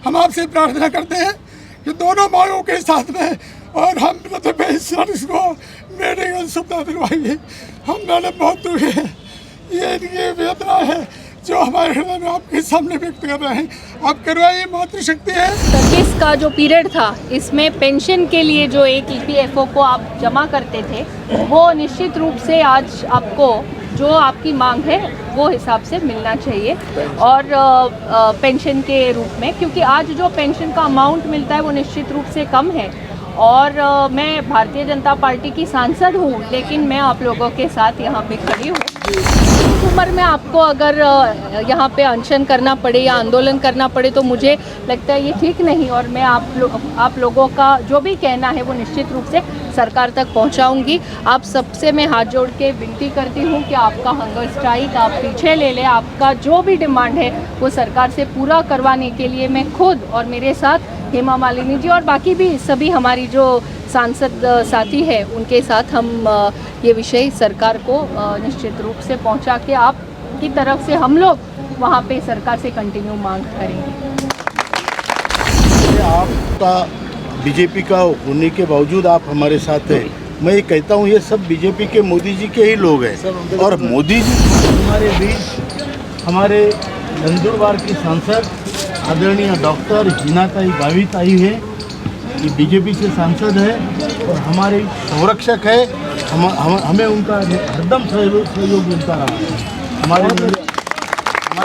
हम आपसे प्रार्थना करते हैं कि दोनों मांगों के साथ में और हम को मेडिकल सुविधा दिलवाइए। हम मैडम बहुत दुखी है, ये इनकी वेदना है जो हमारे हृदय में आपके सामने व्यक्त कर रहे हैं। आप करवाइए, मातृशक्ति है। 25 का जो पीरियड था, इसमें पेंशन के लिए जो एक ईपीएफओ को आप जमा करते थे, वो निश्चित रूप से आज आपको जो आपकी मांग है वो हिसाब से मिलना चाहिए और पेंशन के रूप में, क्योंकि आज जो पेंशन का अमाउंट मिलता है वो निश्चित रूप से कम है। और मैं भारतीय जनता पार्टी की सांसद हूँ, लेकिन मैं आप लोगों के साथ यहाँ पे खड़ी हूँ। इस उम्र में आपको अगर यहाँ पे अनशन करना पड़े या आंदोलन करना पड़े तो मुझे लगता है ये ठीक नहीं, और मैं आप लोगों का जो भी कहना है वो निश्चित रूप से सरकार तक पहुँचाऊँगी। आप सबसे मैं हाथ जोड़ के विनती करती हूँ कि आपका हंगर स्ट्राइक आप पीछे ले लें। आपका जो भी डिमांड है वो सरकार से पूरा करवाने के लिए मैं खुद और मेरे साथ हेमा मालिनी जी और बाकी भी सभी हमारी जो सांसद साथी है उनके साथ हम ये विषय सरकार को निश्चित रूप से पहुंचा के आपकी तरफ से हम लोग वहाँ पे सरकार से कंटिन्यू मांग करेंगे। आपका बीजेपी का होने के बावजूद आप हमारे साथ हैं। मैं ये कहता हूँ ये सब बीजेपी के मोदी जी के ही लोग हैं, और मोदी जी हमारे बीच हमारे नंदुरबार की सांसद आदरणीय डॉक्टर हिनाताई गाविताई है, ये बीजेपी से सांसद है और हमारे संरक्षक है। हमें उनका हरदम सहयोग मिलता रहा। हमारे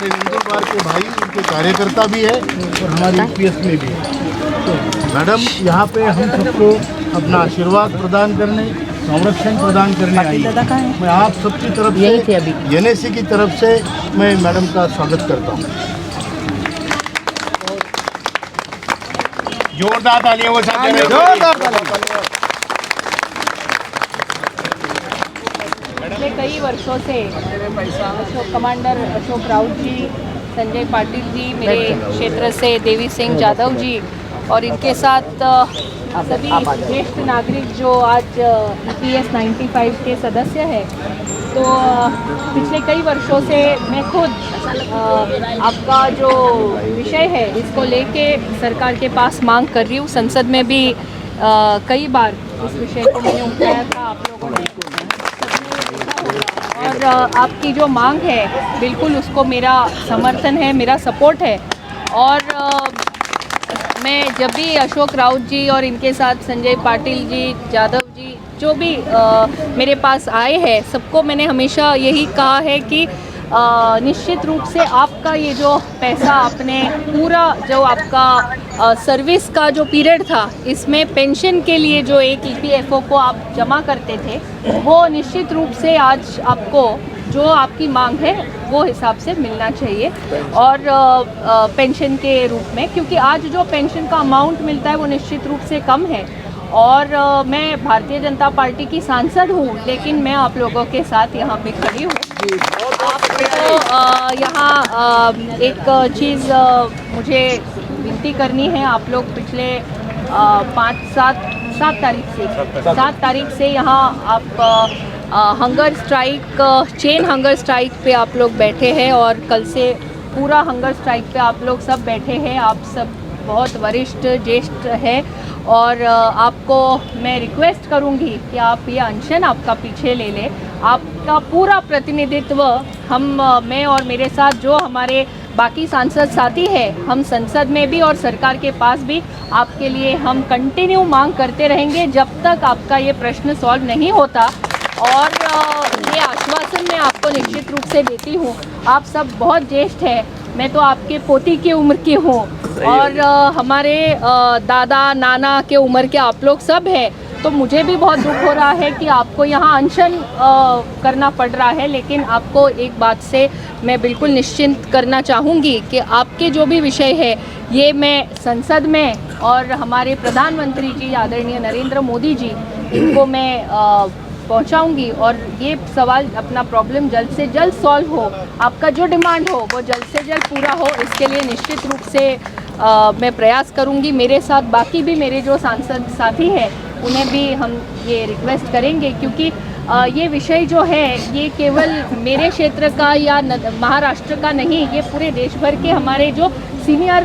नंदुरबार के भाई उनके कार्यकर्ता भी है और हमारे यूपीएस में भी है। तो मैडम यहाँ पे हम सबको अपना आशीर्वाद प्रदान करने, संरक्षण प्रदान करने आई। मैं आप सबकी तरफ से एनएसी की तरफ से मैं मैडम का स्वागत करता हूँ। जोरदार तालियों के साथ जोरदार तालियां। पिछले कई वर्षों से कमांडर अशोक राउत जी, संजय पाटिल जी, मेरे क्षेत्र से देवी सिंह यादव जी और इनके साथ सभी ज्येष्ठ नागरिक जो आज EPS 95 के सदस्य हैं, तो पिछले कई वर्षों से मैं खुद आपका जो विषय है इसको लेके सरकार के पास मांग कर रही हूँ। संसद में भी कई बार इस विषय को मैंने उठाया था, आप लोगों ने और आपकी जो मांग है बिल्कुल उसको मेरा समर्थन है, मेरा सपोर्ट है। और मैं जब भी अशोक राउत जी और इनके साथ संजय पाटिल जी, यादव जी जो भी मेरे पास आए हैं, सबको मैंने हमेशा यही कहा है कि निश्चित रूप से आपका ये जो पैसा आपने पूरा जो आपका सर्विस का जो पीरियड था, इसमें पेंशन के लिए जो एक EPFO को आप जमा करते थे, वो निश्चित रूप से आज आपको जो आपकी मांग है वो हिसाब से मिलना चाहिए और पेंशन के रूप में, क्योंकि आज जो पेंशन का अमाउंट मिलता है वो निश्चित रूप से कम है। और मैं भारतीय जनता पार्टी की सांसद हूँ, लेकिन मैं आप लोगों के साथ यहाँ पे खड़ी हूँ। आपको यहाँ एक चीज़ मुझे विनती करनी है। आप लोग पिछले 7 तारीख से यहाँ आप hunger strike, chain hunger strike पे आप लोग बैठे हैं और कल से पूरा हंगर स्ट्राइक पे आप लोग सब बैठे हैं। आप सब बहुत वरिष्ठ ज्येष्ठ है और आपको मैं रिक्वेस्ट करूंगी कि आप ये अनशन आपका पीछे ले लें। आपका पूरा प्रतिनिधित्व मैं और मेरे साथ जो हमारे बाकी सांसद साथी हैं, हम संसद में भी और सरकार के पास भी आपके लिए हम कंटिन्यू मांग करते रहेंगे जब तक आपका ये प्रश्न सॉल्व नहीं होता। और ये आश्वासन मैं आपको निश्चित रूप से देती हूँ। आप सब बहुत ज्येष्ठ हैं, मैं तो आपके पोती की उम्र की हूँ और हमारे दादा नाना के उम्र के आप लोग सब हैं, तो मुझे भी बहुत दुख हो रहा है कि आपको यहाँ अनशन करना पड़ रहा है। लेकिन आपको एक बात से मैं बिल्कुल निश्चिंत करना चाहूँगी कि आपके जो भी विषय है ये मैं संसद में और हमारे प्रधानमंत्री जी आदरणीय नरेंद्र मोदी जी, इनको मैं पहुंचाऊंगी और ये सवाल अपना प्रॉब्लम जल्द से जल्द सॉल्व हो, आपका जो डिमांड हो वो जल्द से जल्द पूरा हो, इसके लिए निश्चित रूप से मैं प्रयास करूंगी। मेरे साथ बाकी भी मेरे जो सांसद साथी हैं उन्हें भी हम ये रिक्वेस्ट करेंगे, क्योंकि ये विषय जो है ये केवल मेरे क्षेत्र का या महाराष्ट्र का नहीं, ये पूरे देश भर के हमारे जो सीनियर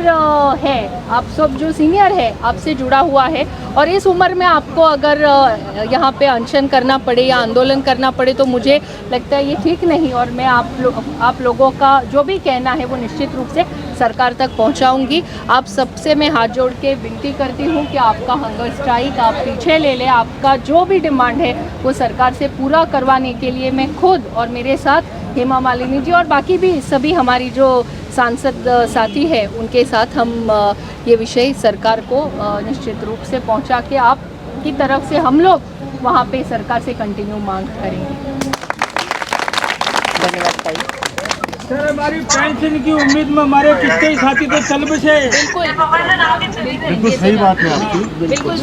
है, आप सब जो सीनियर है आपसे जुड़ा हुआ है, और इस उम्र में आपको अगर यहाँ पे अनशन करना पड़े या आंदोलन करना पड़े तो मुझे लगता है ये ठीक नहीं। और मैं आप लोगों का जो भी कहना है वो निश्चित रूप से सरकार तक पहुँचाऊँगी। आप सबसे मैं हाथ जोड़ के विनती करती हूँ कि आपका हंगर स्ट्राइक आप पीछे ले लें। आपका जो भी डिमांड है वो सरकार से पूरा करवाने के लिए मैं खुद और मेरे साथ हेमा मालिनी जी और बाकी भी सभी हमारी जो सांसद साथी हैं उनके साथ हम ये विषय सरकार को निश्चित रूप से पहुंचा के आपकी तरफ से हम लोग वहाँ पे सरकार से कंटिन्यू मांग करेंगे। धन्यवाद भाई। सर, हमारी पेंशन की उम्मीद में हमारे कितने साथी तो चल बसे। बिल्कुल सही बात है आपकी,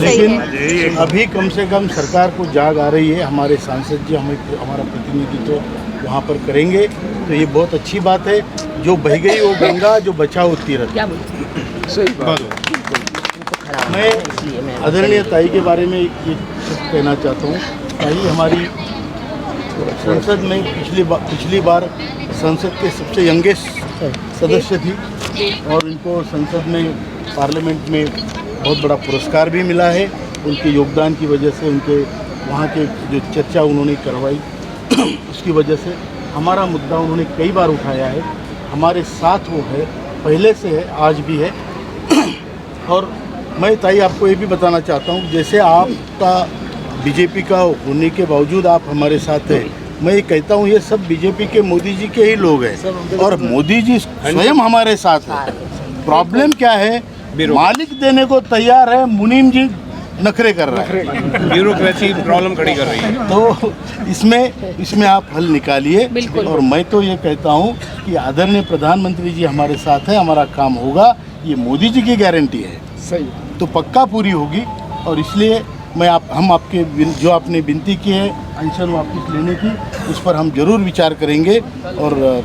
लेकिन अभी कम से कम सरकार को जाग आ रही है। हमारे सांसद जी हमारा प्रतिनिधित्व वहाँ पर करेंगे तो ये बहुत अच्छी बात है। जो बह गई वो गंगा, जो बचा वो तीरथ। सही बात है। मैं आदरणीय ताई के बारे में एक शब्द कहना चाहता हूँ। ताई हमारी संसद में पिछली बार संसद के सबसे यंगेस्ट सदस्य थी और इनको संसद में पार्लियामेंट में बहुत बड़ा पुरस्कार भी मिला है। उनके योगदान की वजह से, उनके वहाँ के जो चर्चा उन्होंने करवाई उसकी वजह से हमारा मुद्दा उन्होंने कई बार उठाया है। हमारे साथ वो है, पहले से है, आज भी है। और मैं ताई आपको ये भी बताना चाहता हूँ, जैसे आपका बीजेपी का होने के बावजूद आप हमारे साथ हैं, मैं ये कहता हूँ ये सब बीजेपी के मोदी जी के ही लोग हैं और मोदी जी स्वयं हमारे साथ हैं। प्रॉब्लम क्या है, मालिक देने को तैयार है, मुनीम जी नखरे कर रहा है, ब्यूरोक्रेसी प्रॉब्लम खड़ी कर रही है। तो इसमें आप हल निकालिए। और मैं तो ये कहता हूँ कि आदरणीय प्रधानमंत्री जी हमारे साथ है, हमारा काम होगा, ये मोदी जी की गारंटी है। सही तो पक्का पूरी होगी। और इसलिए हम आपके जो आपने विनती की है अनशन वापस लेने की, उस पर हम जरूर विचार करेंगे और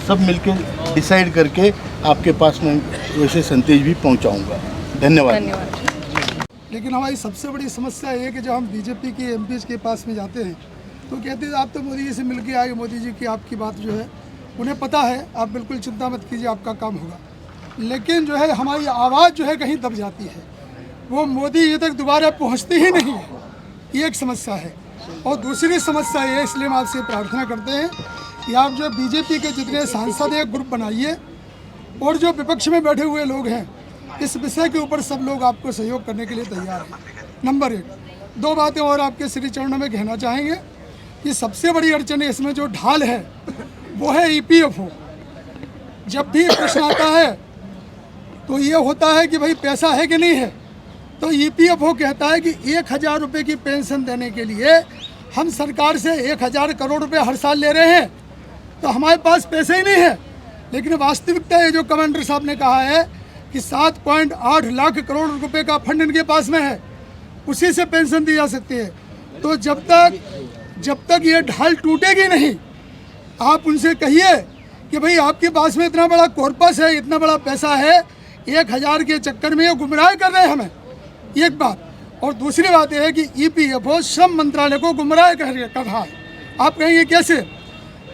सब मिलकर डिसाइड करके आपके पास में वैसे संदेश भी पहुंचाऊंगा। धन्यवाद। लेकिन हमारी सबसे बड़ी समस्या ये है कि जब हम बीजेपी के एमपीज के पास में जाते हैं तो कहते हैं आप तो मोदी जी से मिल के आए, मोदी जी की आपकी बात जो है उन्हें पता है, आप बिल्कुल चिंता मत कीजिए, आपका काम होगा। लेकिन जो है हमारी आवाज़ जो है कहीं दब जाती है, वो मोदी जी तक दोबारा पहुंचती ही नहीं है। ये एक समस्या है। और दूसरी समस्या ये, इसलिए हम आपसे प्रार्थना करते हैं कि आप जो बीजेपी के जितने सांसद एक ग्रुप बनाइए और जो विपक्ष में बैठे हुए लोग हैं इस विषय के ऊपर सब लोग आपको सहयोग करने के लिए तैयार हैं। नंबर 1, 2 बातें और आपके श्री चरणों में कहना चाहेंगे कि सबसे बड़ी अड़चन इसमें जो ढाल है वो है EPFO। जब भी प्रश्न आता है तो ये होता है कि भाई पैसा है कि नहीं है, तो EPFO कहता है कि 1000 रुपये की पेंशन देने के लिए हम सरकार से 1000 करोड़ रुपए हर साल ले रहे हैं, तो हमारे पास पैसे ही नहीं है। लेकिन वास्तविकता ये जो कमांडर साहब ने कहा है कि 7.8 लाख करोड़ रुपए का फंड इनके पास में है, उसी से पेंशन दी जा सकती है। तो जब तक ये ढाल टूटेगी नहीं, आप उनसे कहिए कि भाई आपके पास में इतना बड़ा कॉर्पस है, इतना बड़ा पैसा है, 1000 के चक्कर में ये गुमराह कर रहे हैं हमें, एक बात। और दूसरी बात यह है कि EPFO श्रम मंत्रालय को गुमराह कर रहा है। आप कहेंगे कैसे?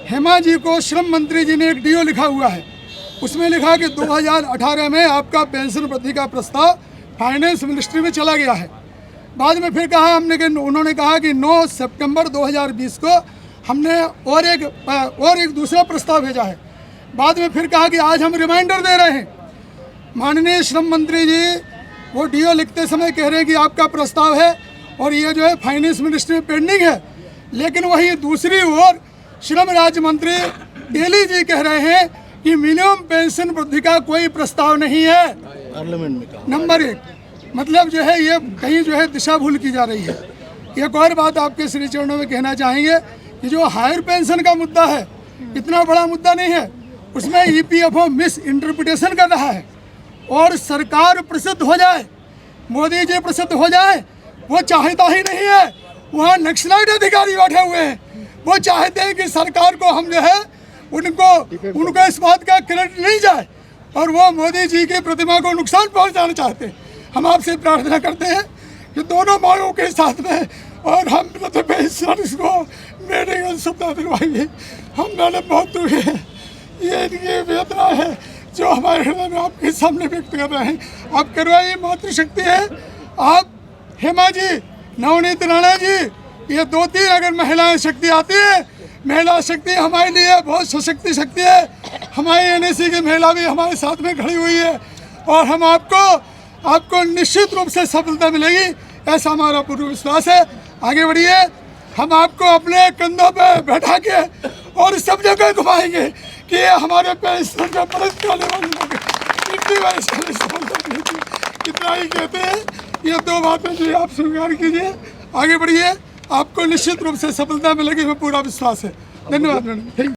हेमा जी को श्रम मंत्री जी ने एक DO लिखा हुआ है, उसमें लिखा कि 2018 में आपका पेंशन वृद्धि का प्रस्ताव फाइनेंस मिनिस्ट्री में चला गया है। बाद में फिर कहा उन्होंने कहा कि 9 सितंबर 2020 को हमने और एक दूसरा प्रस्ताव भेजा है। बाद में फिर कहा कि आज हम रिमाइंडर दे रहे हैं। माननीय श्रम मंत्री जी वो DO लिखते समय कह रहे हैं कि आपका प्रस्ताव है और ये जो है फाइनेंस मिनिस्ट्री में पेंडिंग है, लेकिन वहीं दूसरी ओर श्रम राज्य मंत्री डेली जी कह रहे हैं कि मिनिमम पेंशन वृद्धि का कोई प्रस्ताव नहीं है पार्लियामेंट में। नंबर 1, मतलब जो है ये कहीं जो है दिशा भूल की जा रही है। एक और बात आपके श्री चरणों में कहना चाहेंगे कि जो हायर पेंशन का मुद्दा है इतना बड़ा मुद्दा नहीं है, उसमें EPFO मिस इंटरप्रिटेशन कर रहा है और सरकार प्रसिद्ध हो जाए, मोदी जी प्रसिद्ध हो जाए, वो चाहता ही नहीं है। वहाँ नक्सलाइट अधिकारी बैठे हुए हैं, वो चाहते हैं कि सरकार को हम जो है उनको इस बात का क्रेडिट नहीं जाए और वो मोदी जी की प्रतिमा को नुकसान पहुंचाना चाहते हैं। हम आपसे प्रार्थना करते हैं कि दोनों मांगों के साथ में और हम इसको मेडिकल सुविधा दिलवाइए। हम मैंने बहुत दुखी है, ये इनकी वेदना है। जो हमारे हृदय में आपके सामने व्यक्त कर रहे हैं। आप करवाइए, मातृशक्ति है। आप हेमा जी, नवनीत राणा जी, ये 2-3 अगर महिलाएं शक्ति आती है, महिला शक्ति हमारे लिए बहुत सशक्ति शक्ति है। हमारी एनएसी की महिला भी हमारे साथ में खड़ी हुई है और हम आपको निश्चित रूप से सफलता मिलेगी, ऐसा हमारा पूर्ण विश्वास है। आगे बढ़िए, हम आपको अपने कंधों पे बैठा के और सब जगह घुमाएंगे कि ये हमारे पे इस तरह मदद करने वाले लोग हैं। इतनी बार सफलता मिलेगी, इतना ही कहते हैं। ये 2 बातें जो आप स्वीकार कीजिए, आगे बढ़िए, आपको निश्चित रूप से सफलता मिलेगी, हमें पूरा विश्वास है। धन्यवाद मैडम।